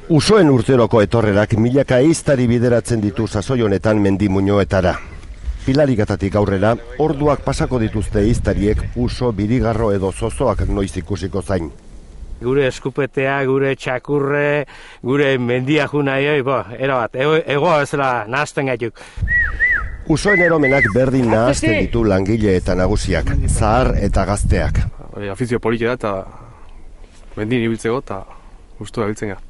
Usoen urteroko etorrerak milaka ehiztari bideratzen ditu sasoi honetan mendi muinoetara. Pilarikatatik aurrera, orduak pasako dituzte ehiztariek uso, birigarro edo zozoak noiz ikusiko zain. Gure eskupetea, gure txakurre, gure mendia junaioi, erabat, egoa bezala nahazten gaituk. Usoen eromenak berdin nahazten ditu langile eta nagusiak, zahar eta gazteak. Afizio politia da eta mendin ibiltzeko eta gustua ibiltzen gara.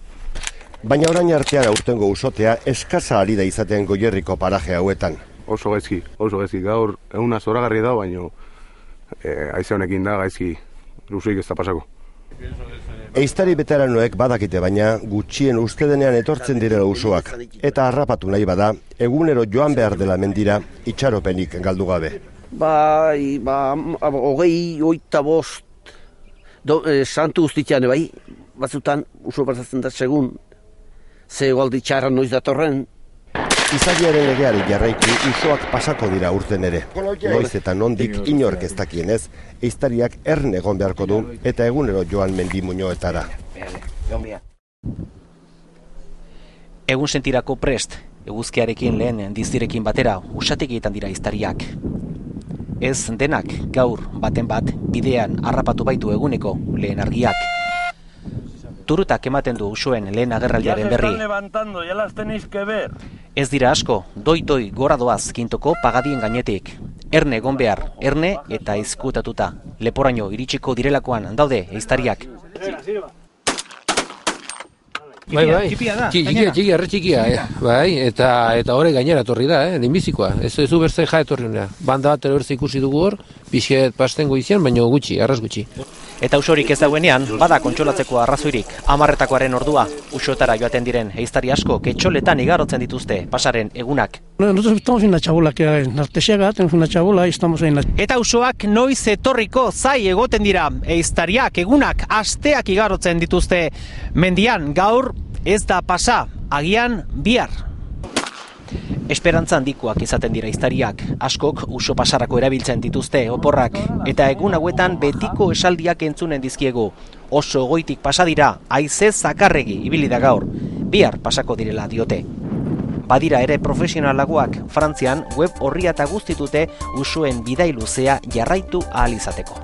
Baina orain artean aurtengo usotea eskasa ari da izaten Goierriko paraje hauetan. Oso gaizki, gaur eguna zoragarri da, baina haize honekin da gaizki luzuik ez da pasako. Ehiztari beteranoek badakite baina gutxien uste denean etortzen direla usoak, eta harrapatu nahi bada, egunero joan behar dela mendira itxaropenik galdu gabe. Bai, 25 santu guztitzean, bai, batzutan uso pasatzen da segun, ze egualdi txarra noiz datorren. Izagiaren legeari jarraiki usoak pasako dira urten ere. Noiz eta nondik inork ez dakienez, ehiztariak erne egon beharko du eta egunero joan mendi muinoetara. Egun sentirako prest, eguzkiarekin lehen dizdirekin batera usatik egiten dira ehiztariak. Ez denak gaur baten bat bidean harrapatu baitu eguneko lehen argiak. Turutak ematen du usoen lehen agerraldiaren berri. Ez dira asko, doi gora doaz kintoko pagadien gainetik. Erne egon behar, erne eta izkutatuta. Leporaino iritsiko direlakoan daude ehiztariak. Bai, txikia, bai, eta hori gainera etorri da, lehenbizikoa. Ez du berze ja etorri honera. Banda bat berze ikusi dugu hor, pixet pastengo izan, baina gutxi, arras gutxi. Eta usorik ez dauenean, bada kontsolatzeko arrazoirik. 10:00 ordua, usotara joaten diren ehiztari asko ketxoletan igarotzen dituzte pasaren egunak. Nosotros estamos en la chabola, que en Artesiaga tenemos una chabola y estamos en la... Eta usoak noiz etorriko zai egoten dira, ehiztariak egunak asteak igarotzen dituzte mendian. Gaur ez da pasa, agian bihar. Esperantza handikoak izaten dira ehiztariak, askok uso pasarako erabiltzen dituzte oporrak, eta egun hauetan betiko esaldiak entzunen dizkiegu. Oso goitik pasa dira, haize zakarregi ibili da gaur, bihar pasako direla diote. Badira ere profesionalagoak, Frantzian web orria eta guztitute usoen bidai luzea jarraitu ahal izateko.